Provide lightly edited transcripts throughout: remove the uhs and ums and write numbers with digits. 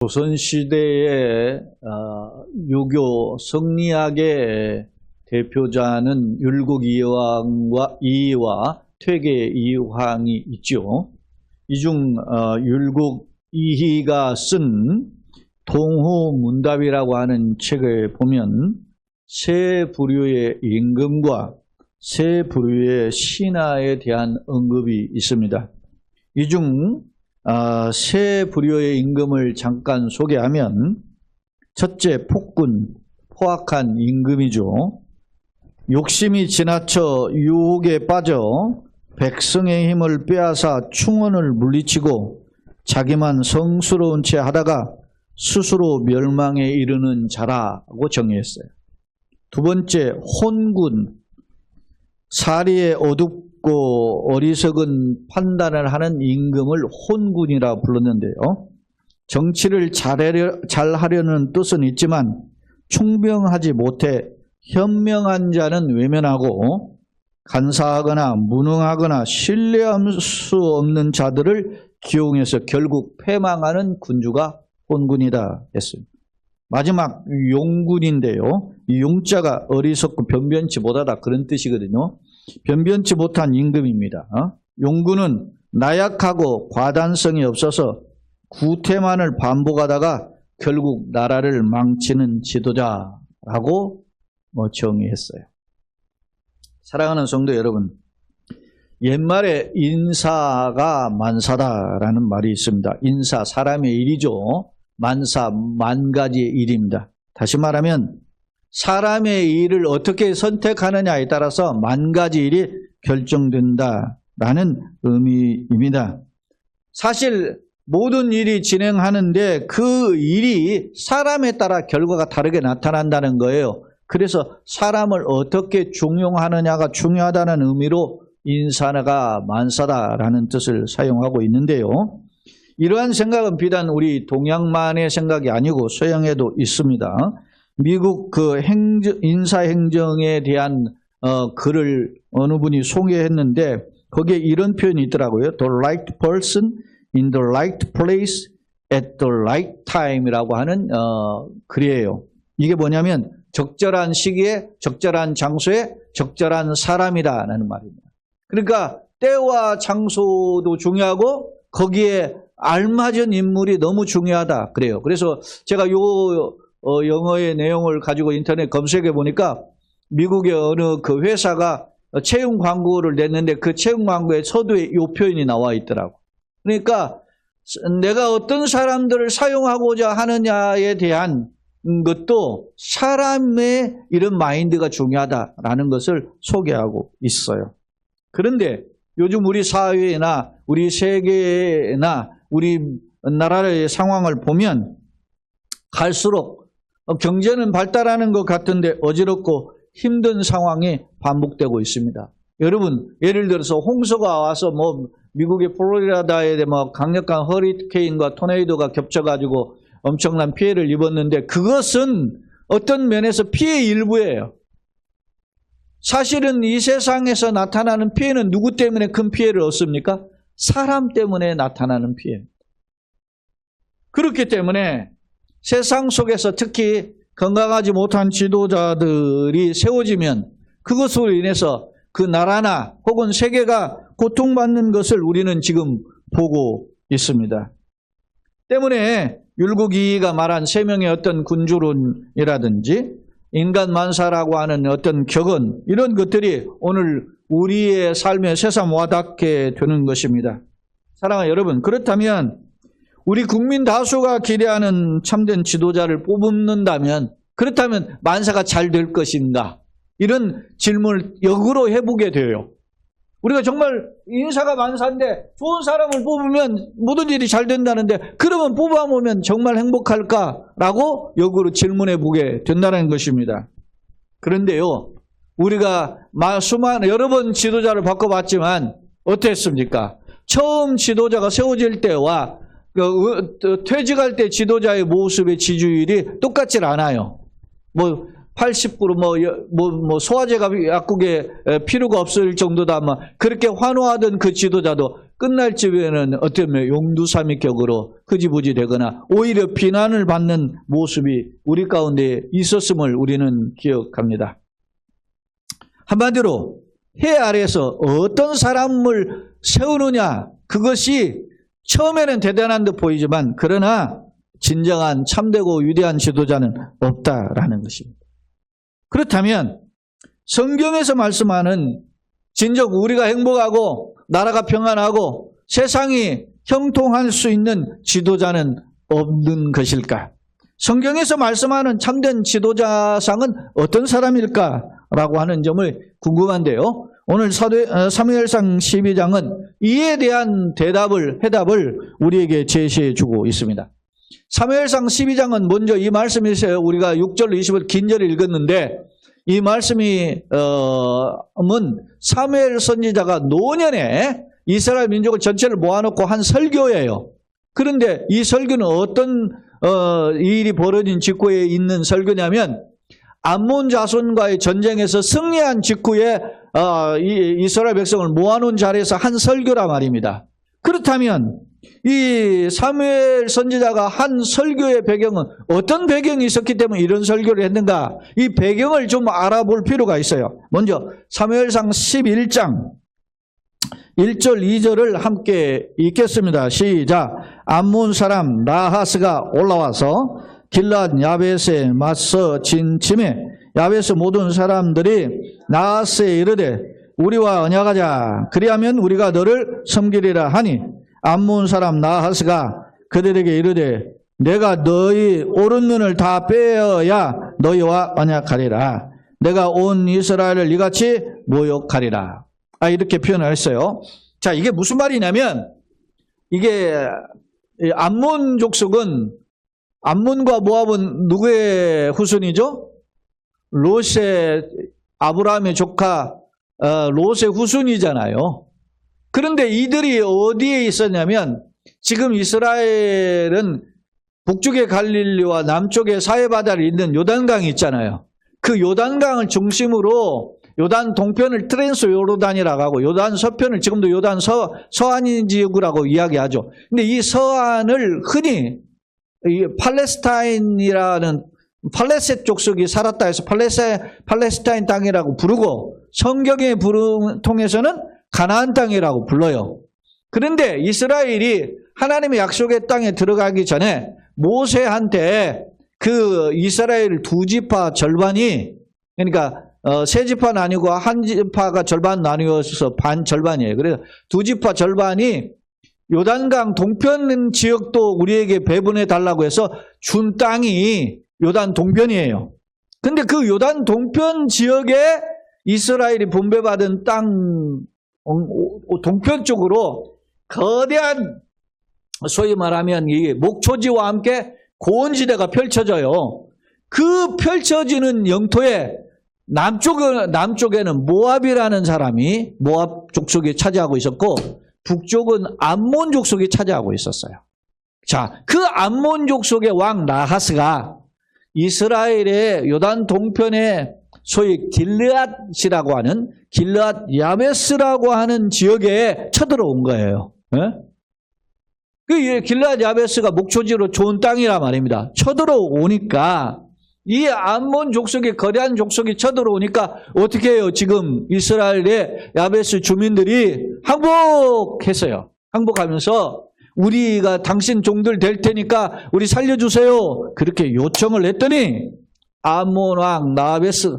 조선시대의 유교 성리학의 대표자는 율곡 이의와 퇴계 이황이 있죠. 이 중 율곡 이희가 쓴 동후문답이라고 하는 책을 보면 세 부류의 임금과 세 부류의 신하에 대한 언급이 있습니다. 이 중 세 부류의 임금을 잠깐 소개하면, 첫째, 폭군, 포악한 임금이죠. 욕심이 지나쳐 유혹에 빠져 백성의 힘을 빼앗아 충원을 물리치고 자기만 성스러운 채 하다가 스스로 멸망에 이르는 자라고 정의했어요. 두 번째, 혼군, 사리에 어둡고 어리석은 판단을 하는 임금을 혼군이라 불렀는데요. 정치를 잘하려는 뜻은 있지만 총명하지 못해 현명한 자는 외면하고 간사하거나 무능하거나 신뢰할 수 없는 자들을 기용해서 결국 패망하는 군주가 혼군이다 했습니다. 마지막 용군인데요. 이 용자가 어리석고 변변치 못하다 그런 뜻이거든요. 변변치 못한 임금입니다. 용군은 나약하고 과단성이 없어서 구태만을 반복하다가 결국 나라를 망치는 지도자라고 정의했어요. 사랑하는 성도 여러분, 옛말에 인사가 만사다라는 말이 있습니다. 인사, 사람의 일이죠. 만사, 만 가지의 일입니다. 다시 말하면 사람의 일을 어떻게 선택하느냐에 따라서 만 가지 일이 결정된다라는 의미입니다. 사실 모든 일이 진행하는데 그 일이 사람에 따라 결과가 다르게 나타난다는 거예요. 그래서 사람을 어떻게 중용하느냐가 중요하다는 의미로 인사가 만사다라는 뜻을 사용하고 있는데요. 이러한 생각은 비단 우리 동양만의 생각이 아니고 서양에도 있습니다. 미국 그 인사행정에 대한 글을 어느 분이 소개했는데 거기에 이런 표현이 있더라고요. The right person in the right place at the right time이라고 하는 글이에요. 이게 뭐냐면 적절한 시기에 적절한 장소에 적절한 사람이라는 말입니다. 그러니까 때와 장소도 중요하고 거기에 알맞은 인물이 너무 중요하다 그래요. 그래서 제가 영어의 내용을 가지고 인터넷 검색해 보니까 미국의 어느 그 회사가 채용 광고를 냈는데 그 채용 광고의 서두에 이 표현이 나와 있더라고. 그러니까 내가 어떤 사람들을 사용하고자 하느냐에 대한 것도 사람의 이런 마인드가 중요하다라는 것을 소개하고 있어요. 그런데 요즘 우리 사회나 우리 세계나 우리 나라의 상황을 보면 갈수록 경제는 발달하는 것 같은데 어지럽고 힘든 상황이 반복되고 있습니다. 여러분, 예를 들어서 홍수가 와서 미국의 플로리다에 강력한 허리케인과 토네이도가 겹쳐가지고 엄청난 피해를 입었는데 그것은 어떤 면에서 피해의 일부예요. 사실은 이 세상에서 나타나는 피해는 누구 때문에 큰 피해를 얻습니까? 사람 때문에 나타나는 피해. 그렇기 때문에 세상 속에서 특히 건강하지 못한 지도자들이 세워지면 그것으로 인해서 그 나라나 혹은 세계가 고통받는 것을 우리는 지금 보고 있습니다. 때문에 율곡 이희가 말한 세 명의 어떤 군주론이라든지 인간 만사라고 하는 어떤 격언, 이런 것들이 오늘 우리의 삶에 새삼 와닿게 되는 것입니다. 사랑하는 여러분, 그렇다면 우리 국민 다수가 기대하는 참된 지도자를 뽑는다면, 그렇다면 만사가 잘 될 것인가? 이런 질문을 역으로 해보게 돼요. 우리가 정말 인사가 만사인데 좋은 사람을 뽑으면 모든 일이 잘 된다는데 그러면 뽑아보면 정말 행복할까라고 역으로 질문해 보게 된다는 것입니다. 그런데요, 우리가 여러 번 지도자를 바꿔봤지만 어땠습니까? 처음 지도자가 세워질 때와 퇴직할 때 지도자의 모습의 지지율이 똑같질 않아요. 80% 소화제가 약국에 필요가 없을 정도다. 그렇게 환호하던 그 지도자도 끝날 즈음에는 어쩌면 용두사미격으로 흐지부지 되거나 오히려 비난을 받는 모습이 우리 가운데 있었음을 우리는 기억합니다. 한마디로 해 아래에서 어떤 사람을 세우느냐, 그것이 처음에는 대단한 듯 보이지만 그러나 진정한 참되고 위대한 지도자는 없다라는 것입니다. 그렇다면 성경에서 말씀하는 진정 우리가 행복하고 나라가 평안하고 세상이 형통할 수 있는 지도자는 없는 것일까? 성경에서 말씀하는 참된 지도자상은 어떤 사람일까라고 하는 점을 궁금한데요. 오늘 사무엘상 12장은 이에 대한 해답을 우리에게 제시해 주고 있습니다. 사무엘상 12장은 먼저 이 말씀이 있어요. 우리가 6절 20절 긴절을 읽었는데 이 말씀이 사무엘 선지자가 노년에 이스라엘 민족을 전체를 모아놓고 한 설교예요. 그런데 이 설교는 어떤 일이 벌어진 직후에 있는 설교냐면 암몬 자손과의 전쟁에서 승리한 직후에 이스라엘 백성을 모아놓은 자리에서 한 설교라 말입니다. 그렇다면 이 사무엘 선지자가 한 설교의 배경은 어떤 배경이 있었기 때문에 이런 설교를 했는가? 이 배경을 좀 알아볼 필요가 있어요. 먼저 사무엘상 11장 1절 2절을 함께 읽겠습니다. 시작. 암몬 사람 나하스가 올라와서 길랏 야벳에 맞서 진침에 야벳의 모든 사람들이 나하스에 이르되 우리와 언약하자. 그리하면 우리가 너를 섬기리라 하니 암몬 사람 나하스가 그들에게 이르되 내가 너희 오른 눈을 다 빼어야 너희와 언약하리라. 내가 온 이스라엘을 이같이 모욕하리라. 이렇게 표현을 했어요. 자, 이게 무슨 말이냐면 이게 암몬 족속은 암몬과 모압은 누구의 후손이죠? 롯의 아브라함의 조카 롯의 후손이잖아요. 그런데 이들이 어디에 있었냐면 지금 이스라엘은 북쪽의 갈릴리와 남쪽의 사해바다를 잇는 요단강이 있잖아요. 그 요단강을 중심으로 요단 동편을 트랜스 요르단이라고 하고 요단 서편을 지금도 요단 서안 지역이라고 이야기하죠. 근데 이 서안을 흔히 이 팔레스타인이라는 팔레셋 족속이 살았다 해서 팔레스타인 땅이라고 부르고 성경의 통해서는 가나안 땅이라고 불러요. 그런데 이스라엘이 하나님의 약속의 땅에 들어가기 전에 모세한테 그 이스라엘 두 지파 절반이 그러니까 세 지파는 아니고 한 지파가 절반 나뉘어서 절반이에요. 그래서 두 지파 절반이 요단강 동편 지역도 우리에게 배분해 달라고 해서 준 땅이 요단 동편이에요. 근데 그 요단 동편 지역에 이스라엘이 분배받은 땅 동편 쪽으로 거대한 소위 말하면 이 목초지와 함께 고원지대가 펼쳐져요. 그 펼쳐지는 영토에 남쪽에는 모압이라는 사람이 모압 족속이 차지하고 있었고 북쪽은 암몬 족속이 차지하고 있었어요. 자, 그 암몬 족속의 왕 나하스가 이스라엘의 요단 동편에 소위 길르앗이라고 하는 길르앗 야베스라고 하는 지역에 쳐들어온 거예요. 그 길르앗 야베스가 목초지로 좋은 땅이라 말입니다. 쳐들어오니까 이 암몬 족속의 거대한 족속이 쳐들어오니까 어떻게 해요? 지금 이스라엘의 야베스 주민들이 항복했어요. 항복하면서 우리가 당신 종들 될 테니까 우리 살려주세요. 그렇게 요청을 했더니 암몬 왕 나하스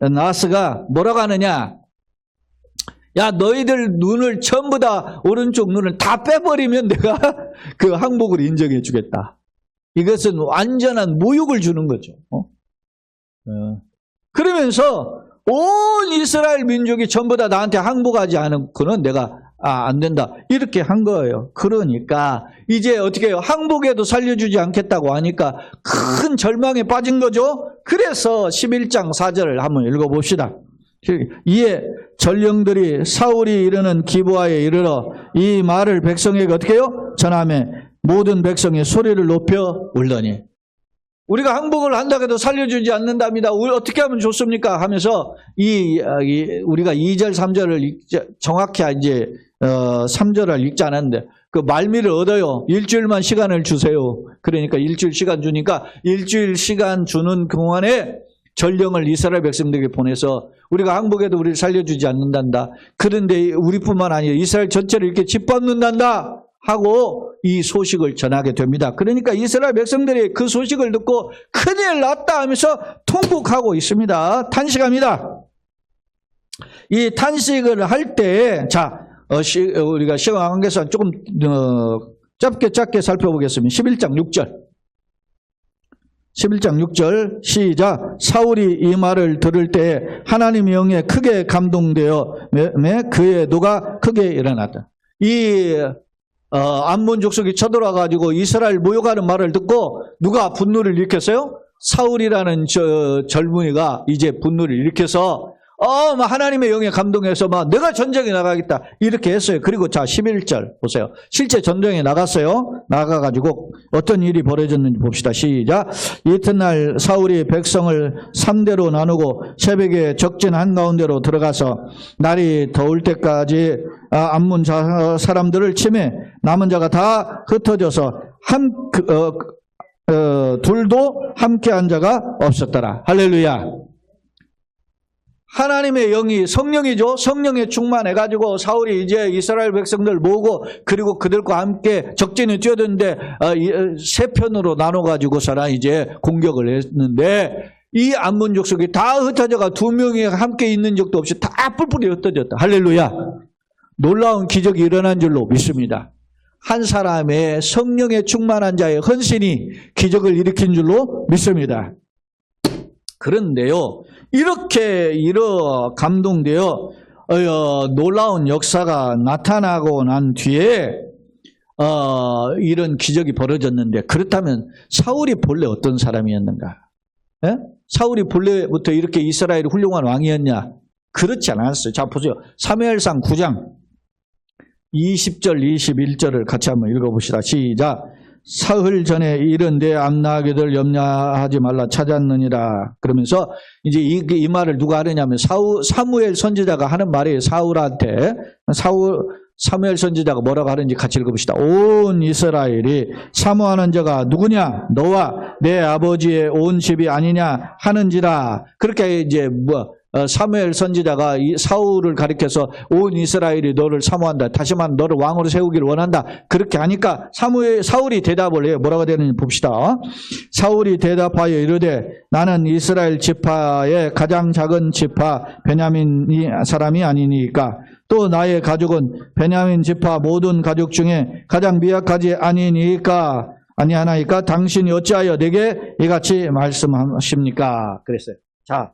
나하스가 뭐라고 하느냐? 야, 너희들 눈을 전부 다 오른쪽 눈을 다 빼버리면 내가 그 항복을 인정해 주겠다. 이것은 완전한 모욕을 주는 거죠. 그러면서 온 이스라엘 민족이 전부 다 나한테 항복하지 않고는 내가 안 된다. 이렇게 한 거예요. 그러니까 이제 어떻게 해요? 항복해도 살려주지 않겠다고 하니까 큰 절망에 빠진 거죠. 그래서 11장 4절을 한번 읽어봅시다. 이에 전령들이 사울이 이르는 기브아에 이르러 이 말을 백성에게 어떻게 해요? 전하며 모든 백성이 소리를 높여 울더니 우리가 항복을 한다고 해도 살려주지 않는답니다. 어떻게 하면 좋습니까? 하면서 우리가 2절 3절을 정확히 이제 3절을 읽지 않았는데 그 말미를 얻어요. 일주일만 시간을 주세요. 그러니까 일주일 시간 주니까 일주일 시간 주는 동안에 전령을 이스라엘 백성들에게 보내서 우리가 항복해도 우리를 살려주지 않는단다. 그런데 우리뿐만 아니라 이스라엘 전체를 이렇게 짓밟는단다 하고 이 소식을 전하게 됩니다. 그러니까 이스라엘 백성들이 그 소식을 듣고 큰일 났다 하면서 통곡하고 있습니다. 탄식합니다. 이 탄식을 할 때, 자, 우리가 시간 관계상 조금 짧게 살펴보겠습니다. 11장 6절. 11장 6절 시작. 사울이 이 말을 들을 때 하나님의 영에 크게 감동되어 그의 노가 크게 일어났다. 이 암몬 족속이 쳐들어와가지고 이스라엘 모욕하는 말을 듣고 누가 분노를 일으켰어요? 사울이라는 젊은이가 이제 분노를 일으켜서 하나님의 영에 감동해서 내가 전쟁에 나가겠다 이렇게 했어요. 그리고 자 11절 보세요. 실제 전쟁에 나갔어요. 나가가지고 어떤 일이 벌어졌는지 봅시다. 시작. 이튿날 사울이 백성을 3대로 나누고 새벽에 적진 한가운데로 들어가서 날이 더울 때까지 암몬 사람들을 치매 남은 자가 다 흩어져서 둘도 함께한 자가 없었더라. 할렐루야. 하나님의 영이 성령이죠. 성령에 충만해가지고 사울이 이제 이스라엘 백성들 모으고 그리고 그들과 함께 적진에 뛰어드는데 세 편으로 나눠가지고서는 이제 공격을 했는데 이 암몬 족속이 다 흩어져가 두 명이 함께 있는 적도 없이 다 뿔뿔이 흩어졌다. 할렐루야. 놀라운 기적이 일어난 줄로 믿습니다. 한 사람의 성령에 충만한 자의 헌신이 기적을 일으킨 줄로 믿습니다. 그런데요, 이렇게 감동되어 놀라운 역사가 나타나고 난 뒤에 이런 기적이 벌어졌는데, 그렇다면 사울이 본래 어떤 사람이었는가? 예? 사울이 본래부터 이렇게 이스라엘이 훌륭한 왕이었냐? 그렇지 않았어요. 자, 보세요. 사무엘상 9장 20절 21절을 같이 한번 읽어봅시다. 시작. 사흘 전에 이른데 암나하게들 염려하지 말라 찾았느니라. 그러면서 이제 이 말을 누가 하느냐면 사무엘 선지자가 하는 말이에요. 사울한테. 사무엘 선지자가 뭐라고 하는지 같이 읽어봅시다. 온 이스라엘이 사모하는 자가 누구냐? 너와 내 아버지의 온 집이 아니냐 하는지라. 그렇게 이제 사무엘 선지자가 사울을 가리켜서 온 이스라엘이 너를 사모한다. 다시 말하면 너를 왕으로 세우기를 원한다. 그렇게 하니까 사울이 대답을 해요. 뭐라고 되는지 봅시다. 사울이 대답하여 이르되 나는 이스라엘 지파의 가장 작은 지파 베냐민 사람이 아니니까 또 나의 가족은 베냐민 지파 모든 가족 중에 가장 미약하지 아니하나이까 당신이 어찌하여 내게 이같이 말씀하십니까? 그랬어요. 자,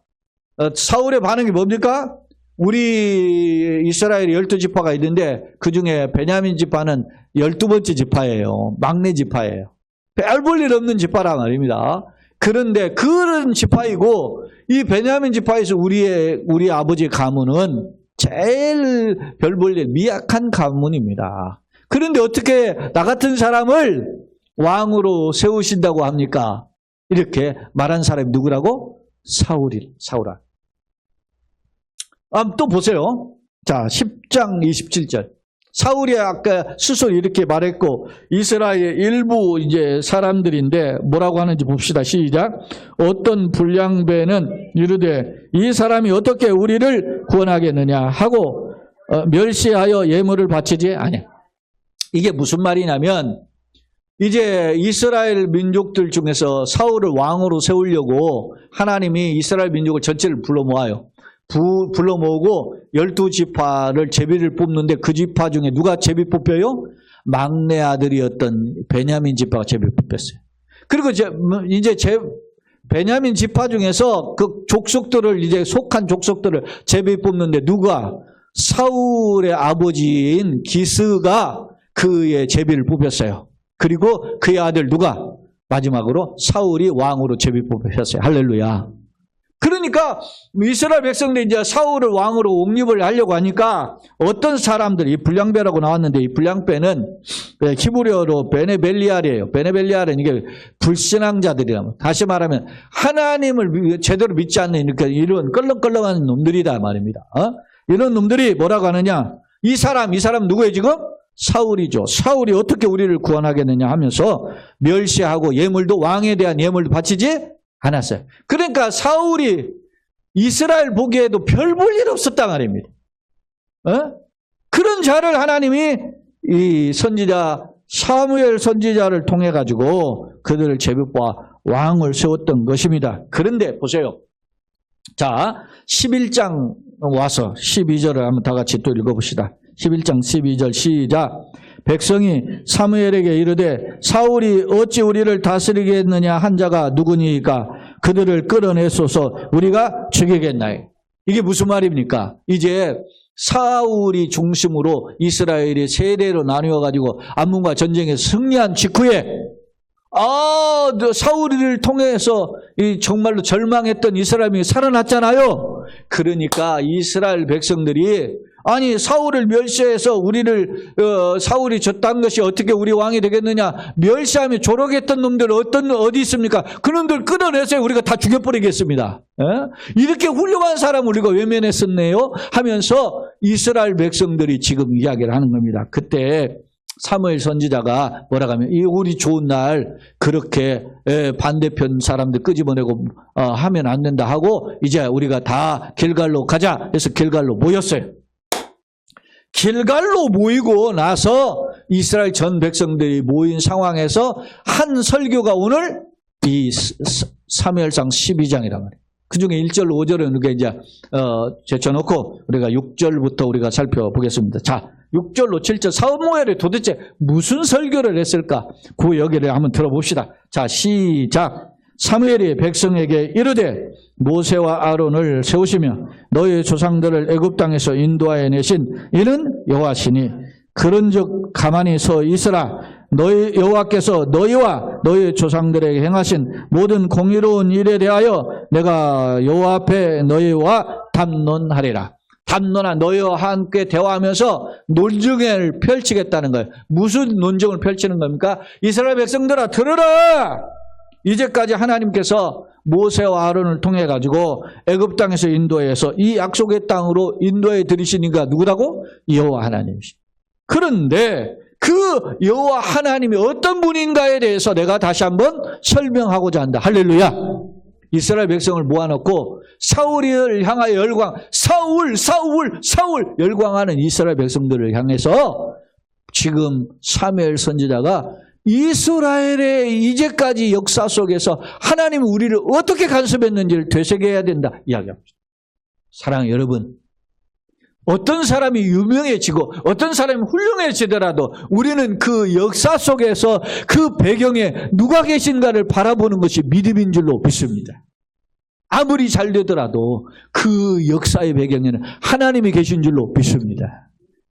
사울의 반응이 뭡니까? 우리 이스라엘이 12지파가 있는데 그 중에 베냐민 지파는 12번째 지파예요. 막내 지파예요. 별 볼 일 없는 지파란 말입니다. 그런데 그런 지파이고 이 베냐민 지파에서 우리 아버지의 가문은 제일 별 볼 일 미약한 가문입니다. 그런데 어떻게 나 같은 사람을 왕으로 세우신다고 합니까? 이렇게 말한 사람이 누구라고? 사울아. 또 보세요. 자, 10장 27절. 사울이 아까 스스로 이렇게 말했고, 이스라엘 일부 이제 사람들인데 뭐라고 하는지 봅시다. 시작. 어떤 불량배는 이르되 이 사람이 어떻게 우리를 구원하겠느냐 하고 멸시하여 예물을 바치지 아니야. 이게 무슨 말이냐면, 이제 이스라엘 민족들 중에서 사울을 왕으로 세우려고 하나님이 이스라엘 민족을 전체를 불러 모아요. 불러 모으고 12지파를 제비를 뽑는데 그 지파 중에 누가 제비 뽑혀요? 막내 아들이었던 베냐민 지파가 제비 뽑혔어요. 그리고 이제 베냐민 지파 중에서 그 족속들을 이제 속한 족속들을 제비 뽑는데 누가? 사울의 아버지인 기스가 그의 제비를 뽑혔어요. 그리고 그의 아들 누가? 마지막으로 사울이 왕으로 제비 뽑혔어요. 할렐루야. 그러니까 이스라엘 백성들이 이제 사울을 왕으로 옹립을 하려고 하니까 어떤 사람들이, 불량배라고 나왔는데 이 불량배는 히브리어로 베네벨리알이에요. 베네벨리알은 이게 불신앙자들이라면, 다시 말하면 하나님을 제대로 믿지 않는 이런 껄렁껄렁한 놈들이다 말입니다. 이런 놈들이 뭐라고 하느냐? 이 사람 누구예요 지금? 사울이죠. 사울이 어떻게 우리를 구원하겠느냐 하면서 멸시하고 예물도, 왕에 대한 예물도 바치지 않았어요. 그러니까 사울이 이스라엘 보기에도 별 볼 일 없었단 말입니다. 그런 자를 하나님이 이 선지자 사무엘 선지자를 통해 가지고 그들을 제비뽑아 왕을 세웠던 것입니다. 그런데 보세요. 자, 11장 와서 12절을 한번 다 같이 또 읽어봅시다. 11장 12절 시작. 백성이 사무엘에게 이르되 사울이 어찌 우리를 다스리겠느냐 한 자가 누구니까 그들을 끌어내소서 우리가 죽이겠나이. 이게 무슨 말입니까? 이제 사울이 중심으로 이스라엘이 세대로 나뉘어가지고 암몬과 전쟁에 승리한 직후에 사울이를 통해서 정말로 절망했던 이스라엘이 살아났잖아요. 그러니까 이스라엘 백성들이 아니 사울을 멸시해서 우리를 사울이 졌다는 것이 어떻게 우리 왕이 되겠느냐, 멸시하며 조롱했던 놈들 어디 있습니까? 그놈들 끌어내서 우리가 다 죽여버리겠습니다. 이렇게 훌륭한 사람을 우리가 외면했었네요 하면서 이스라엘 백성들이 지금 이야기를 하는 겁니다. 그때 사무엘 선지자가 뭐라고 하면 이 우리 좋은 날 그렇게 반대편 사람들 끄집어내고 하면 안 된다 하고 이제 우리가 다 길갈로 가자 해서 길갈로 모였어요. 길갈로 모이고 나서 이스라엘 전 백성들이 모인 상황에서 한 설교가 오늘 이 사무엘상 12장이란 말이에요. 그 중에 1절, 5절은 우리가 이제 제쳐놓고 우리가 6절부터 우리가 살펴보겠습니다. 자, 6절로 7절 사무엘이 도대체 무슨 설교를 했을까? 그 여기를 한번 들어봅시다. 자, 시작. 사무엘이 백성에게 이르되 모세와 아론을 세우시며 너희 조상들을 애굽 땅에서 인도하여 내신 이는 여호와시니 그런즉 가만히 서 있으라. 너희 여호와께서 너희와 너희 조상들에게 행하신 모든 공의로운 일에 대하여 내가 여호와 앞에 너희와 담론하리라. 담론한 너희와 함께 대화하면서 논쟁을 펼치겠다는 거예요. 무슨 논쟁을 펼치는 겁니까? 이스라엘 백성들아 들으라. 이제까지 하나님께서 모세와 아론을 통해 가지고 애굽 땅에서 인도해서 이 약속의 땅으로 인도해 들이시니까 누구라고? 여호와 하나님이시. 그런데 그 여호와 하나님이 어떤 분인가에 대해서 내가 다시 한번 설명하고자 한다. 할렐루야. 이스라엘 백성을 모아놓고 사울을 향하여 열광, 사울 열광하는 이스라엘 백성들을 향해서 지금 사무엘 선지자가 이스라엘의 이제까지 역사 속에서 하나님이 우리를 어떻게 간섭했는지를 되새겨야 된다 이야기합니다. 사랑하는 여러분, 어떤 사람이 유명해지고 어떤 사람이 훌륭해지더라도 우리는 그 역사 속에서 그 배경에 누가 계신가를 바라보는 것이 믿음인 줄로 믿습니다. 아무리 잘 되더라도 그 역사의 배경에는 하나님이 계신 줄로 믿습니다.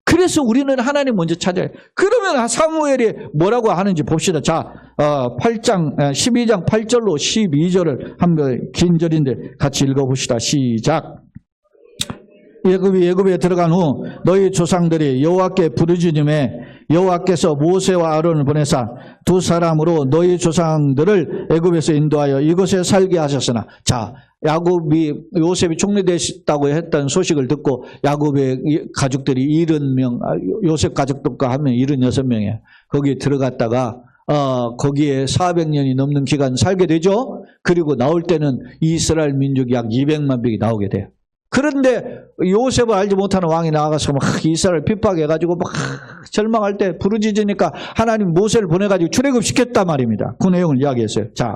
그래서 우리는 하나님 먼저 찾아야 해요. 그러면 사무엘이 뭐라고 하는지 봅시다. 자, 12장 8절로 12절을 한번 긴 절인데 같이 읽어봅시다. 시작. 애굽에 들어간 후 너희 조상들이 여호와께 부르짖음에 여호와께서 모세와 아론을 보내사 두 사람으로 너희 조상들을 애굽에서 인도하여 이곳에 살게 하셨으나, 자, 야곱이 요셉이 총리되셨다고 했던 소식을 듣고 야곱의 가족들이 70명, 요셉 가족들과 하면 76명이에요. 거기에 들어갔다가 거기에 400년이 넘는 기간 살게 되죠. 그리고 나올 때는 이스라엘 민족이 약 200만 명이 나오게 돼요. 그런데 요셉을 알지 못하는 왕이 나와서 막 이스라엘 핍박해가지고 막 절망할 때 부르짖으니까 하나님 모세를 보내가지고 출애굽시켰단 말입니다. 그 내용을 이야기했어요. 자,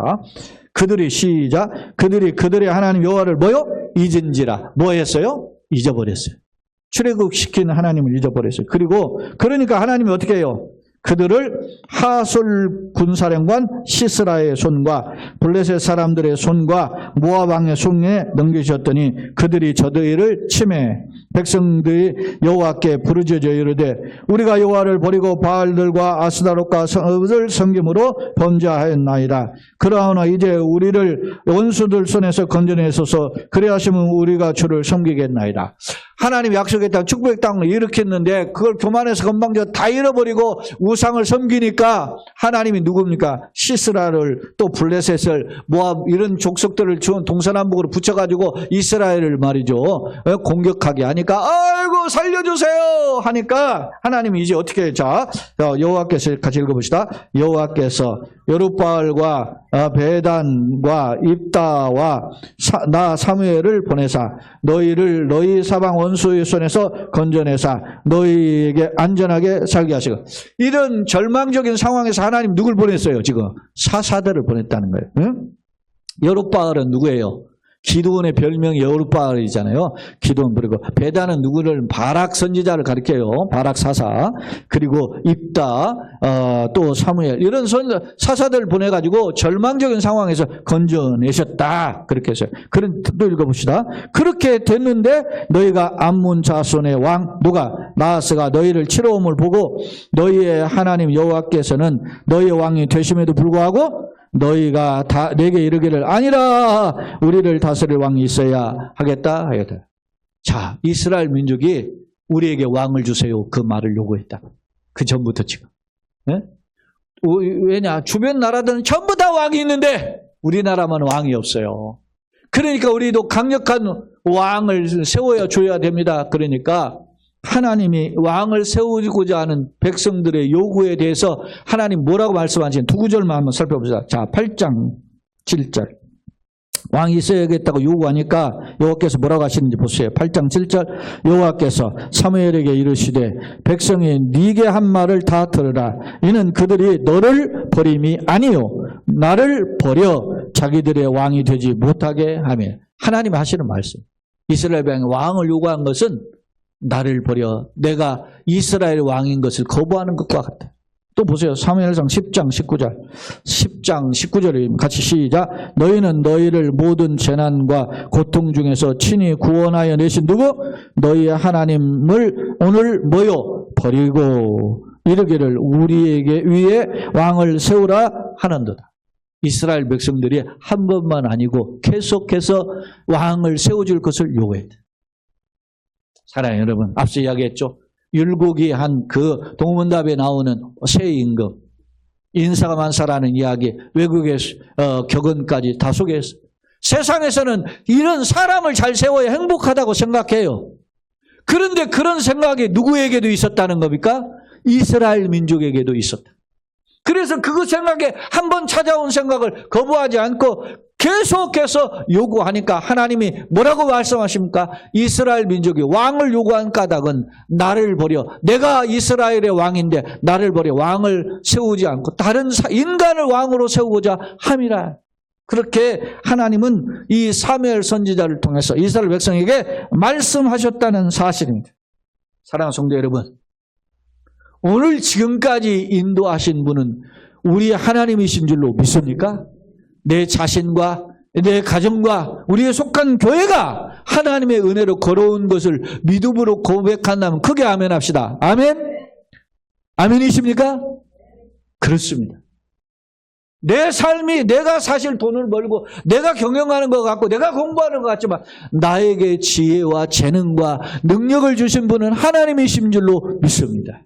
그들이 시작. 그들의 하나님 여호와를 뭐요? 잊은지라. 뭐 했어요? 잊어버렸어요. 출애굽시킨 하나님을 잊어버렸어요. 그리고 그러니까 하나님이 어떻게 해요? 그들을 하솔 군사령관 시스라의 손과 블레셋 사람들의 손과 모압 왕의 손에 넘기셨더니 그들이 저들을 치매 백성들이 여호와께 부르짖어 이르되 우리가 여호와를 버리고 바알들과 아스다롯과 성을 섬김으로 범죄하였나이다. 그러나 이제 우리를 원수들 손에서 건져내소서. 그리하시면 우리가 주를 섬기겠나이다. 하나님이 약속했던 축복의 땅을 일으켰는데 그걸 교만해서 건방져 다 잃어버리고 우상을 섬기니까 하나님이 누굽니까? 시스라를 또 블레셋을 모압 이런 족속들을 주은 동서남북으로 붙여가지고 이스라엘을 말이죠 공격하게 하니까 아이고 살려주세요 하니까 하나님이 이제 어떻게 자 여호와께서 같이 읽어봅시다. 여호와께서 여룻바알과 베단과 입다와 나 사무엘을 보내사 너희를 너희 사방 원수의 손에서 건져내사 너희에게 안전하게 살게 하시고 이런 절망적인 상황에서 하나님 누굴 보냈어요? 지금 사사들을 보냈다는 거예요. 응? 여룻바알은 누구예요? 기드온의 별명이 여룻바알이잖아요. 기드온. 그리고 베다는 누구를 바락 선지자를 가리켜요. 바락 사사. 그리고 입다 또 사무엘 이런 사사들을 보내가지고 절망적인 상황에서 건져내셨다. 그렇게 했어요. 그런 또 읽어봅시다. 그렇게 됐는데 너희가 암몬 자손의 왕 누가 나하스가 너희를 치러옴을 보고 너희의 하나님 여호와께서는 너희의 왕이 되심에도 불구하고 너희가 다 내게 이르기를 아니라 우리를 다스릴 왕이 있어야 하겠다. 자, 이스라엘 민족이 우리에게 왕을 주세요. 그 말을 요구했다. 그 전부터 지금. 네? 왜냐? 주변 나라들은 전부 다 왕이 있는데 우리나라만 왕이 없어요. 그러니까 우리도 강력한 왕을 세워야 줘야 됩니다. 그러니까 하나님이 왕을 세우고자 하는 백성들의 요구에 대해서 하나님 뭐라고 말씀하시는지 두 구절만 한번 살펴보자. 자, 8장 7절. 왕이 있어야겠다고 요구하니까 여호와께서 뭐라고 하시는지 보세요. 8장 7절. 여호와께서 사무엘에게 이르시되 백성이 네게 한 말을 다 들으라. 이는 그들이 너를 버림이 아니요 나를 버려 자기들의 왕이 되지 못하게 하며. 하나님이 하시는 말씀. 이스라엘 백성이 왕을 요구한 것은 나를 버려 내가 이스라엘 왕인 것을 거부하는 것과 같아. 또 보세요. 사무엘상 10장 19절. 10장 19절에 같이 시작. 너희는 너희를 모든 재난과 고통 중에서 친히 구원하여 내신 누구? 너희의 하나님을 오늘 뭐요? 버리고 이르기를 우리에게 위에 왕을 세우라 하는도다. 이스라엘 백성들이 한 번만 아니고 계속해서 왕을 세워줄 것을 요구했다. 사랑하는 여러분, 앞서 이야기했죠. 율곡이 한 그 동문답에 나오는 새 임금, 인사가 만사라는 이야기, 외국의 격언까지 다 소개했어요. 세상에서는 이런 사람을 잘 세워야 행복하다고 생각해요. 그런데 그런 생각이 누구에게도 있었다는 겁니까? 이스라엘 민족에게도 있었다. 그래서 그 생각에 한번 찾아온 생각을 거부하지 않고 계속해서 요구하니까 하나님이 뭐라고 말씀하십니까? 이스라엘 민족이 왕을 요구한 까닭은 나를 버려 내가 이스라엘의 왕인데 나를 버려 왕을 세우지 않고 다른 인간을 왕으로 세우고자 함이라. 그렇게 하나님은 이 사무엘 선지자를 통해서 이스라엘 백성에게 말씀하셨다는 사실입니다. 사랑하는 성도 여러분, 오늘 지금까지 인도하신 분은 우리 하나님이신 줄로 믿습니까? 내 자신과 내 가정과 우리의 속한 교회가 하나님의 은혜로 걸어온 것을 믿음으로 고백한다면 크게 아멘 합시다. 아멘? 아멘이십니까? 그렇습니다. 내 삶이 내가 사실 돈을 벌고 내가 경영하는 것 같고 내가 공부하는 것 같지만 나에게 지혜와 재능과 능력을 주신 분은 하나님이신 줄로 믿습니다.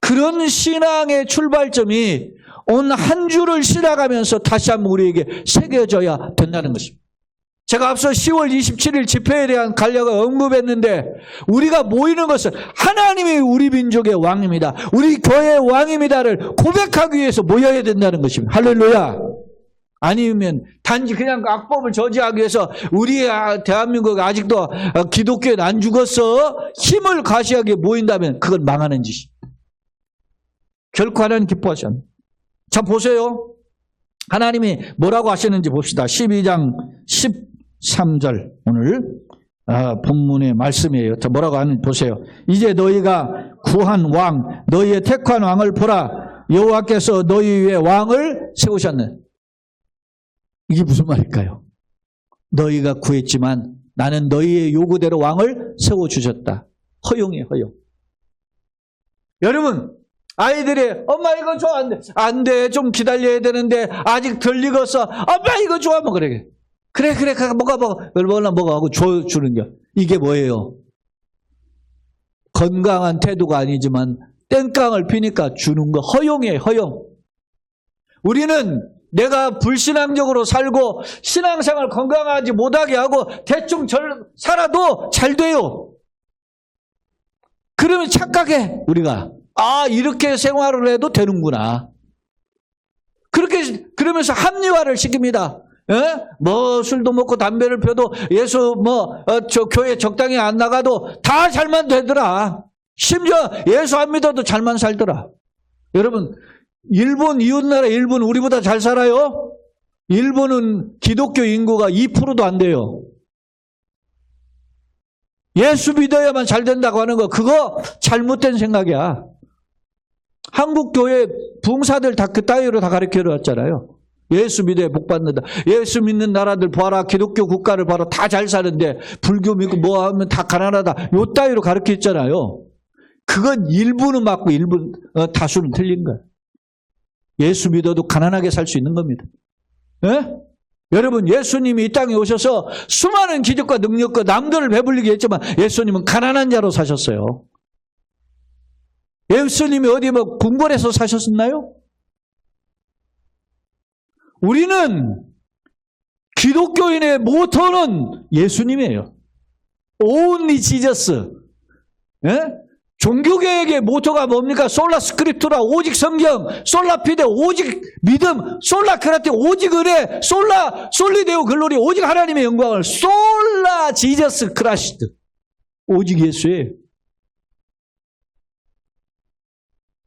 그런 신앙의 출발점이 온 한 주를 지나가면서 다시 한번 우리에게 새겨져야 된다는 것입니다. 제가 앞서 10월 27일 집회에 대한 간략을 언급했는데 우리가 모이는 것은 하나님이 우리 민족의 왕입니다. 우리 교회의 왕입니다를 고백하기 위해서 모여야 된다는 것입니다. 할렐루야. 아니면 단지 그냥 악법을 저지하기 위해서 우리 대한민국 아직도 기독교는 안 죽었어 힘을 가시하기 위해 모인다면 그건 망하는 짓입니다. 결코 하나님 기뻐하지 않습니다. 자, 보세요. 하나님이 뭐라고 하시는지 봅시다. 12장 13절 오늘 본문의 말씀이에요. 자, 뭐라고 하는지 보세요. 이제 너희가 구한 왕, 너희의 택한 왕을 보라. 여호와께서 너희 위에 왕을 세우셨네. 이게 무슨 말일까요? 너희가 구했지만 나는 너희의 요구대로 왕을 세워주셨다. 허용이에요, 허용. 여러분, 아이들이 엄마 이거 좋아 안 돼 좀 기다려야 되는데 아직 덜 익었어 엄마 이거 좋아 뭐 그래 먹어 얼마나 먹어 하고 주는 게 이게 뭐예요? 건강한 태도가 아니지만 땡깡을 피니까 주는 거 허용이에요. 허용. 우리는 내가 불신앙적으로 살고 신앙생활 건강하지 못하게 하고 대충 살아도 잘 돼요. 그러면 착각해 우리가. 아, 이렇게 생활을 해도 되는구나. 그러면서 합리화를 시킵니다. 예? 뭐 술도 먹고 담배를 펴도 예수 저 교회 적당히 안 나가도 다 잘만 되더라. 심지어 예수 안 믿어도 잘만 살더라. 여러분, 일본 이웃나라 일본 우리보다 잘 살아요? 일본은 기독교 인구가 2%도 안 돼요. 예수 믿어야만 잘 된다고 하는 거, 그거 잘못된 생각이야. 한국 교회 붕사들 다 그 따위로 다 가르쳐 놨잖아요. 예수 믿어야 복 받는다. 예수 믿는 나라들 봐라. 기독교 국가를 봐라. 다 잘 사는데 불교 믿고 뭐 하면 다 가난하다. 요 따위로 가르쳐 있잖아요. 그건 일부는 맞고 일부 다수는 틀린 거예요. 예수 믿어도 가난하게 살 수 있는 겁니다. 예? 여러분, 예수님이 이 땅에 오셔서 수많은 기적과 능력과 남들을 배불리게 했지만 예수님은 가난한 자로 사셨어요. 예수님이 어디 뭐 궁궐에서 사셨나요? 우리는 기독교인의 모토는 예수님이에요. Only Jesus. 예? 종교개혁의 모토가 뭡니까? 솔라 스크립투라, 오직 성경, 솔라 피데, 오직 믿음, 솔라 크라테, 오직 은혜, 솔라 솔리데오 글로리, 오직 하나님의 영광을, 솔라 지저스 크라시트, 오직 예수예요.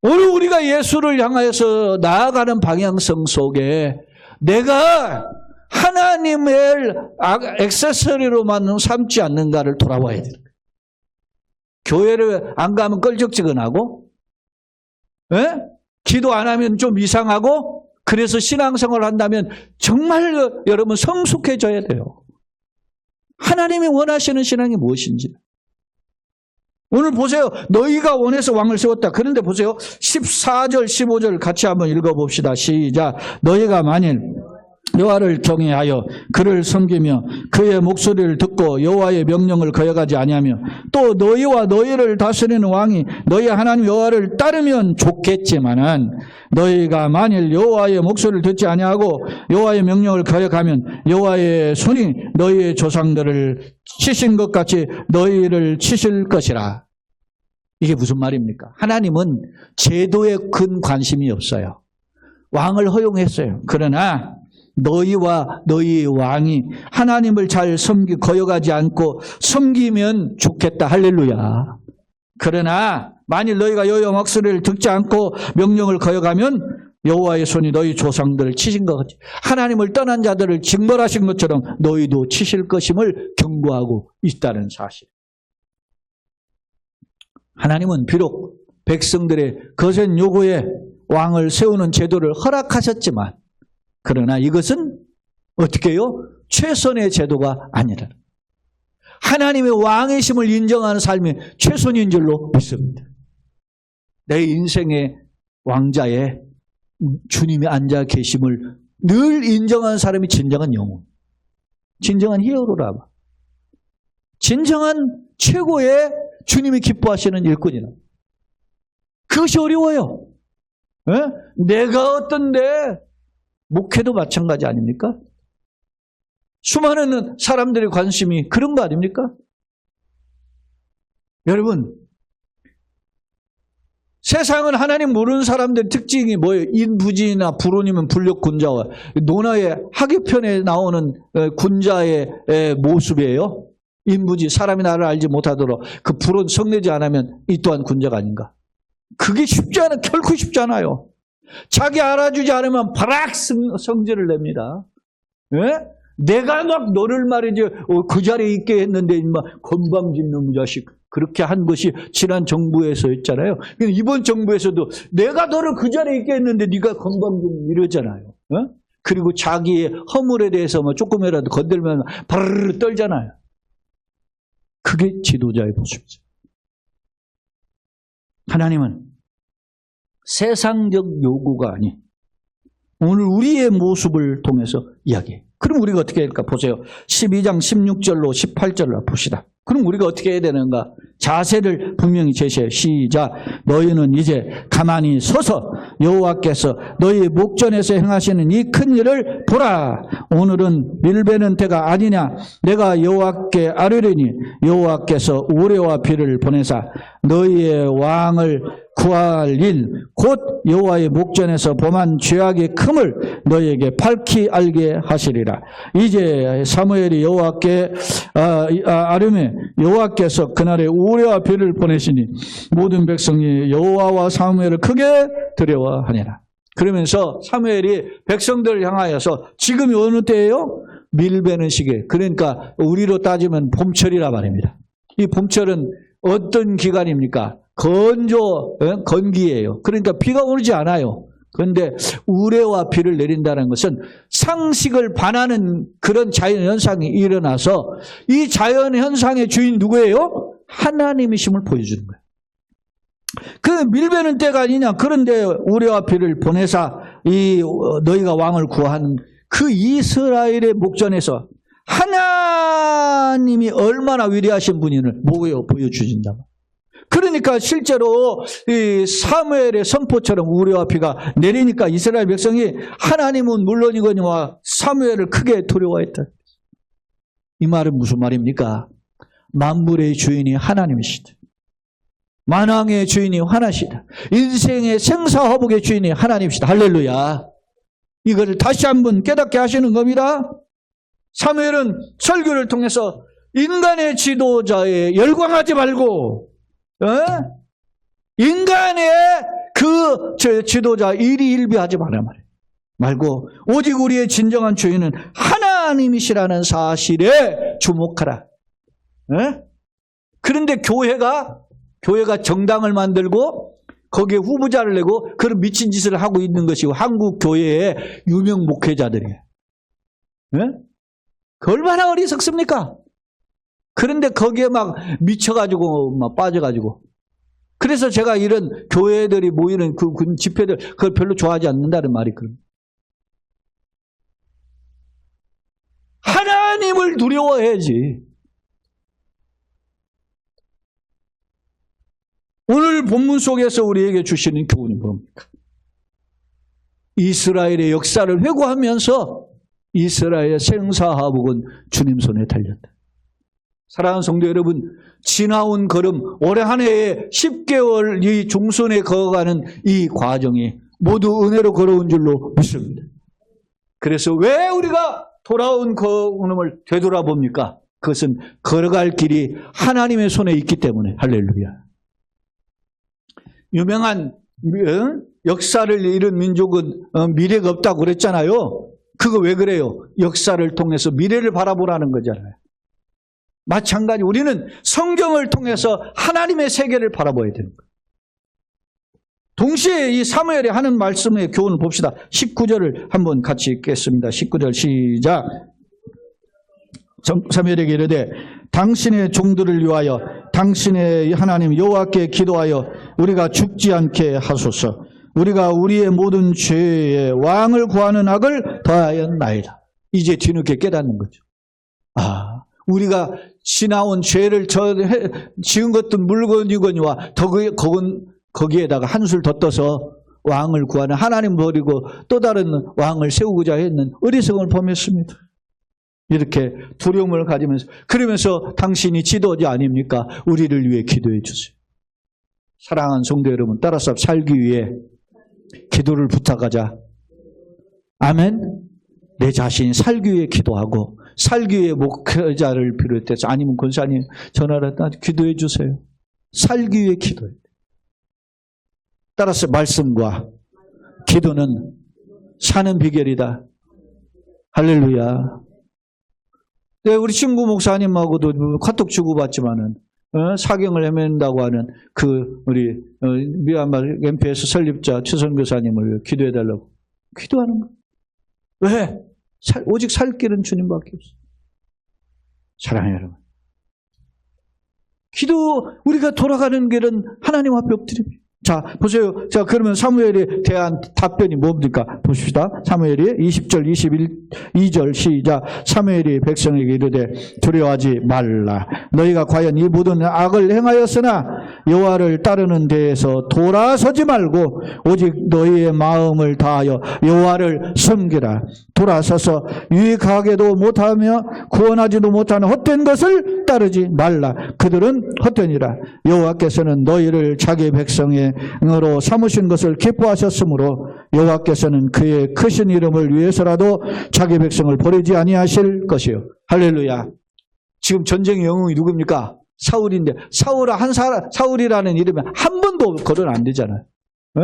오늘 우리가 예수를 향하여서 나아가는 방향성 속에 내가 하나님을 액세서리로만 삼지 않는가를 돌아봐야 돼요. 교회를 안 가면 껄쩍지근하고, 예? 기도 안 하면 좀 이상하고, 그래서 신앙생활을 한다면 정말 여러분 성숙해져야 돼요. 하나님이 원하시는 신앙이 무엇인지. 오늘 보세요. 너희가 원해서 왕을 세웠다. 그런데 보세요. 14절, 15절 같이 한번 읽어봅시다. 시작. 너희가 만일 여호와를 경외하여 그를 섬기며 그의 목소리를 듣고 여호와의 명령을 거역하지 아니하며 또 너희와 너희를 다스리는 왕이 너희 하나님 여호와를 따르면 좋겠지만은 너희가 만일 여호와의 목소리를 듣지 아니하고 여호와의 명령을 거역하면 여호와의 손이 너희의 조상들을 치신 것 같이 너희를 치실 것이라. 이게 무슨 말입니까? 하나님은 제도에 큰 관심이 없어요. 왕을 허용했어요. 그러나 너희와 너희 왕이 하나님을 잘 거역하지 않고 섬기면 좋겠다. 할렐루야. 그러나 만일 너희가 여호와의 목소리를 듣지 않고 명령을 거역하면 여호와의 손이 너희 조상들을 치신 것 같이 하나님을 떠난 자들을 징벌하신 것처럼 너희도 치실 것임을 경고하고 있다는 사실. 하나님은 비록 백성들의 거센 요구에 왕을 세우는 제도를 허락하셨지만 그러나 이것은 어떻게 해요? 최선의 제도가 아니라 하나님의 왕이심을 인정하는 삶이 최선인 줄로 믿습니다. 내 인생의 왕자에 주님이 앉아 계심을 늘 인정하는 사람이 진정한 영혼, 진정한 히어로라. 진정한 최고의 주님이 기뻐하시는 일꾼이라. 그것이 어려워요. 에? 내가 어떤데 목회도 마찬가지 아닙니까? 수많은 사람들의 관심이 그런 거 아닙니까? 여러분, 세상은 하나님 모르는 사람들의 특징이 뭐예요? 인부지나 불온이면 불력군자와 논어의 하교편에 나오는 군자의 모습이에요. 인부지, 사람이 나를 알지 못하도록 그 불온 성내지 않으면 이 또한 군자가 아닌가? 그게 쉽지 않아, 결코 쉽지 않아요. 자기 알아주지 않으면 바락 성질을 냅니다. 예? 내가 막 너를 말이지 그 자리에 있게 했는데 인마 건방진 놈 자식 그렇게 한 것이 지난 정부에서 했잖아요. 이번 정부에서도 내가 너를 그 자리에 있게 했는데 네가 건방진 이러잖아요. 예? 그리고 자기의 허물에 대해서 뭐 조금이라도 건들면 바르르 떨잖아요. 그게 지도자의 모습이죠. 하나님은 세상적 요구가 아닌 오늘 우리의 모습을 통해서 이야기해요. 그럼 우리가 어떻게 할까 보세요. 12장 16절로 18절로 봅시다. 그럼 우리가 어떻게 해야 되는가? 자세를 분명히 제시해요. 시작. 너희는 이제 가만히 서서 여호와께서 너희 목전에서 행하시는 이 큰 일을 보라. 오늘은 밀베는 때가 아니냐. 내가 여호와께 아뢰리니 여호와께서 우레와 비를 보내사 너희의 왕을 구할 일 곧 여호와의 목전에서 범한 죄악의 큼을 너희에게 밝히 알게 하시리라. 이제 사무엘이 여호와께 아뢰매 여호와께서 그날에 우레와 비를 보내시니 모든 백성이 여호와와 사무엘을 크게 두려워하니라. 그러면서 사무엘이 백성들을 향하여서 지금이 어느 때예요? 밀베는 시기에. 그러니까 우리로 따지면 봄철이라 말입니다. 이 봄철은 어떤 기간입니까? 건기예요. 그러니까 비가 오르지 않아요. 그런데 우레와 비를 내린다는 것은 상식을 반하는 그런 자연현상이 일어나서 이 자연현상의 주인 누구예요? 하나님이심을 보여주는 거예요. 그 밀베는 때가 아니냐. 그런데 우레와 비를 보내사 너희가 왕을 구하는 그 이스라엘의 목전에서 하나님이 얼마나 위대하신 분인을 보여주신다. 그러니까 실제로 이 사무엘의 선포처럼 우레와 비가 내리니까 이스라엘 백성이 하나님은 물론이거니와 사무엘을 크게 두려워했다. 이 말은 무슨 말입니까? 만물의 주인이 하나님이시다. 만왕의 주인이 하나시다. 인생의 생사화복의 주인이 하나님이시다. 할렐루야. 이것을 다시 한번 깨닫게 하시는 겁니다. 사무엘은 설교를 통해서 인간의 지도자에 열광하지 말고 인간의 그 지도자 일희일비하지 말고 오직 우리의 진정한 주인은 하나님이시라는 사실에 주목하라. 그런데 교회가 정당을 만들고 거기에 후보자를 내고 그런 미친 짓을 하고 있는 것이고 한국 교회의 유명 목회자들이에요. 그 얼마나 어리석습니까? 그런데 거기에 막 미쳐가지고 막 빠져가지고. 그래서 제가 이런 교회들이 모이는 그 집회들 그걸 별로 좋아하지 않는다는 말이 그런. 하나님을 두려워해야지. 오늘 본문 속에서 우리에게 주시는 교훈이 뭡니까? 이스라엘의 역사를 회고하면서 이스라엘의 생사화복은 주님 손에 달렸다. 사랑하는 성도 여러분, 지나온 걸음, 올해 한 해에 10개월 이 종손에 걸어가는 이 과정이 모두 은혜로 걸어온 줄로 믿습니다. 그래서 왜 우리가 돌아온 걸음을 되돌아봅니까? 그것은 걸어갈 길이 하나님의 손에 있기 때문에. 할렐루야. 유명한 역사를 잃은 민족은 미래가 없다고 그랬잖아요. 그거 왜 그래요? 역사를 통해서 미래를 바라보라는 거잖아요. 마찬가지 우리는 성경을 통해서 하나님의 세계를 바라봐야 되는 거예요. 동시에 이 사무엘이 하는 말씀의 교훈을 봅시다. 19절을 한번 같이 읽겠습니다. 19절 시작. 사무엘에게 이르되 당신의 종들을 위하여 당신의 하나님 여호와께 기도하여 우리가 죽지 않게 하소서. 우리가 우리의 모든 죄에 왕을 구하는 악을 더하였나이다. 이제 뒤늦게 깨닫는 거죠. 우리가 지나온 죄를 지은 것도 물건이거니와 거기에다가 한술 더 떠서 왕을 구하는 하나님 버리고 또 다른 왕을 세우고자 했는 어리석음을 범했습니다. 이렇게 두려움을 가지면서 그러면서 당신이 지도자 아닙니까? 우리를 위해 기도해 주세요. 사랑하는 성도 여러분, 따라서 살기 위해 기도를 부탁하자. 아멘. 내 자신이 살기 위해 기도하고 살기 위해 목회자를 비롯해서 아니면 권사님 전화를 했다 기도해 주세요. 살기 위해 기도해야 돼. 따라서 말씀과 기도는 사는 비결이다. 할렐루야. 네, 우리 친구 목사님하고도 카톡 주고받지만은 사경을 헤맨다고 하는 우리 미얀마 MPS 설립자 최선 교사님을 기도해달라고 기도하는 거예요. 왜? 오직 살 길은 주님밖에 없어요. 사랑해요, 여러분. 우리가 돌아가는 길은 하나님 앞에 엎드립니다. 자, 보세요. 자, 그러면 사무엘에 대한 답변이 뭡니까? 보십시다. 사무엘이 20절, 22절 시작. 사무엘이 백성에게 이르되 두려워하지 말라. 너희가 과연 이 모든 악을 행하였으나 여호와를 따르는 데에서 돌아서지 말고 오직 너희의 마음을 다하여 여호와를 섬기라. 돌아서서 유익하게도 못하며 구원하지도 못하는 헛된 것을 따르지 말라. 그들은 헛되니라. 여호와께서는 너희를 자기 백성의 으로 삼으신 것을 기뻐하셨으므로 여호와께서는 그의 크신 이름을 위해서라도 자기 백성을 버리지 아니하실 것이요. 할렐루야. 지금 전쟁의 영웅이 누굽니까? 사울인데 사울이라는 이름에 한 번도 거론 안 되잖아요. 에?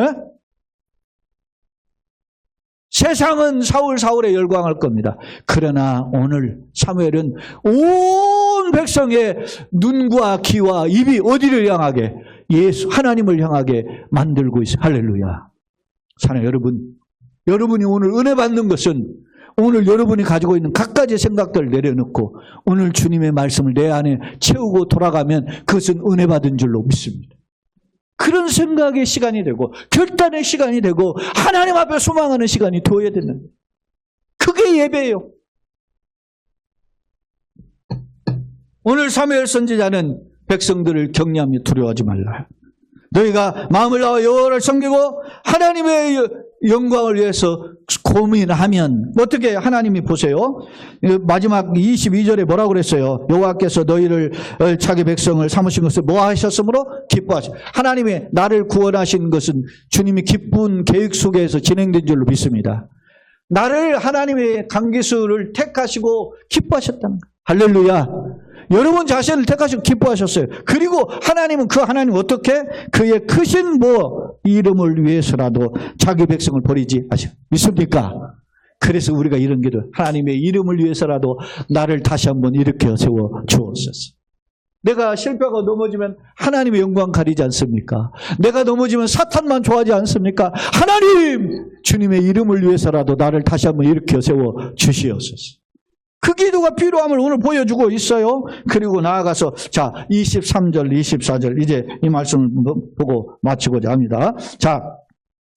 세상은 사울에 열광할 겁니다. 그러나 오늘 사무엘은 온 백성의 눈과 귀와 입이 어디를 향하게? 예수 하나님을 향하게 만들고 있어요. 할렐루야. 사랑하는 여러분, 여러분이 오늘 은혜 받는 것은 오늘 여러분이 가지고 있는 각가지 생각들을 내려놓고 오늘 주님의 말씀을 내 안에 채우고 돌아가면 그것은 은혜 받은 줄로 믿습니다. 그런 생각의 시간이 되고 결단의 시간이 되고 하나님 앞에 소망하는 시간이 되어야 되는 거예요. 그게 예배예요. 오늘 사무엘 선지자는 백성들을 격려하며 두려워하지 말라. 너희가 마음을 다하여 여호와를 섬기고 하나님의 영광을 위해서 고민하면 어떻게 하나님이 보세요. 마지막 22절에 뭐라고 그랬어요? 여호와께서 너희를 자기 백성을 삼으신 것을 뭐 하셨으므로 기뻐하시고 하나님이 나를 구원하신 것은 주님이 기쁜 계획 속에서 진행된 줄로 믿습니다. 나를 하나님의 강기수를 택하시고 기뻐하셨다는 거예요. 할렐루야. 여러분 자신을 택하시고 기뻐하셨어요. 그리고 하나님은 그 하나님 어떻게? 그의 크신 이름을 위해서라도 자기 백성을 버리지 않으셔. 믿습니까? 그래서 우리가 이런 기도, 하나님의 이름을 위해서라도 나를 다시 한번 일으켜 세워 주옵소서. 내가 실패하고 넘어지면 하나님의 영광 가리지 않습니까? 내가 넘어지면 사탄만 좋아하지 않습니까? 하나님! 주님의 이름을 위해서라도 나를 다시 한번 일으켜 세워 주시옵소서. 그 기도가 필요함을 오늘 보여주고 있어요. 그리고 나아가서 자 23절 24절 이제 이 말씀을 보고 마치고자 합니다. 자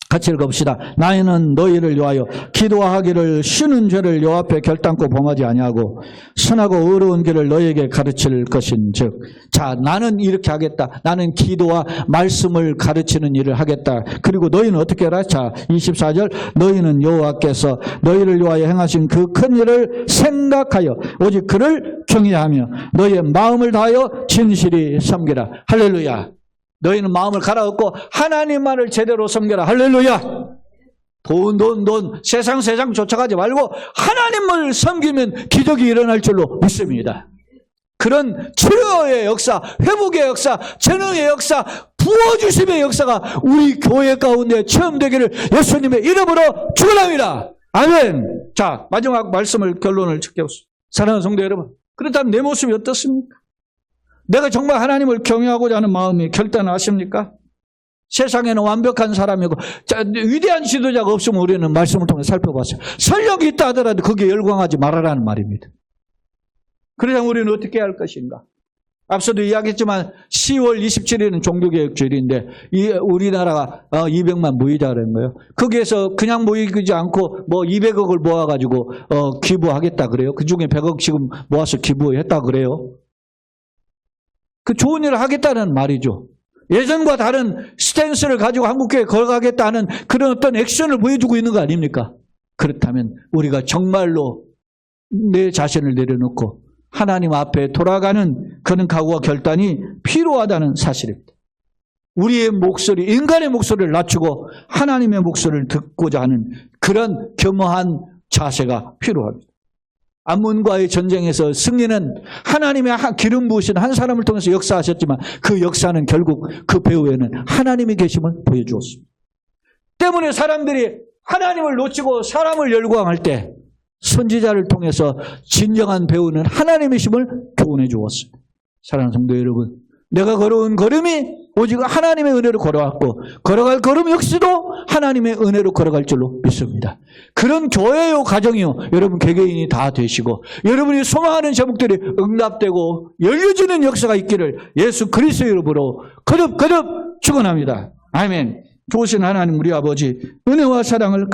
같이 읽어봅시다. 나는 너희를 위하여 기도하기를 쉬는 죄를 여호와 앞에 결단코 범하지 아니하고 선하고 의로운 길을 너희에게 가르칠 것인즉 자 나는 이렇게 하겠다. 나는 기도와 말씀을 가르치는 일을 하겠다. 그리고 너희는 어떻게 해라? 자 24절 너희는 여호와께서 너희를 위하여 행하신 그 큰 일을 생각하여 오직 그를 경외하며 너희의 마음을 다하여 진실이 섬기라. 할렐루야. 너희는 마음을 갈아엎고 하나님만을 제대로 섬겨라. 할렐루야. 돈 세상 쫓아가지 말고 하나님을 섬기면 기적이 일어날 줄로 믿습니다. 그런 치료의 역사, 회복의 역사, 전능의 역사, 부어주심의 역사가 우리 교회 가운데 체험되기를 예수님의 이름으로 축원합니다. 아멘. 자 마지막 말씀을 결론을 짓겠습니다. 사랑하는 성도 여러분, 그렇다면 내 모습이 어떻습니까? 내가 정말 하나님을 경외하고자 하는 마음이 결단을 하십니까? 세상에는 완벽한 사람이고 위대한 지도자가 없으면 우리는 말씀을 통해 살펴봤어요. 설령이 있다 하더라도 거기에 열광하지 말아라는 말입니다. 그러면 우리는 어떻게 해야 할 것인가? 앞서도 이야기했지만 10월 27일은 종교개혁주일인데 우리나라가 200만 무이자라는 거예요. 거기에서 그냥 모이지 않고 뭐 200억을 모아가지고 기부하겠다 그래요. 그중에 100억 지금 모아서 기부했다 그래요. 그 좋은 일을 하겠다는 말이죠. 예전과 다른 스탠스를 가지고 한국교회에 걸어가겠다는 그런 어떤 액션을 보여주고 있는 거 아닙니까? 그렇다면 우리가 정말로 내 자신을 내려놓고 하나님 앞에 돌아가는 그런 각오와 결단이 필요하다는 사실입니다. 우리의 목소리, 인간의 목소리를 낮추고 하나님의 목소리를 듣고자 하는 그런 겸허한 자세가 필요합니다. 암몬과의 전쟁에서 승리는 하나님의 기름 부으신 한 사람을 통해서 역사하셨지만 그 역사는 결국 그 배후에는 하나님이 계심을 보여주었습니다. 때문에 사람들이 하나님을 놓치고 사람을 열광할 때 선지자를 통해서 진정한 배우는 하나님이심을 교훈해 주었습니다. 사랑하는 성도 여러분, 내가 걸어온 걸음이 오직 하나님의 은혜로 걸어왔고 걸어갈 걸음 역시도 하나님의 은혜로 걸어갈 줄로 믿습니다. 그런 교회요 가정이요 여러분 개개인이 다 되시고 여러분이 소망하는 제목들이 응답되고 열려지는 역사가 있기를 예수 그리스도의 이름으로 거듭 축원합니다. 아멘. 좋으신 하나님 우리 아버지, 은혜와 사랑을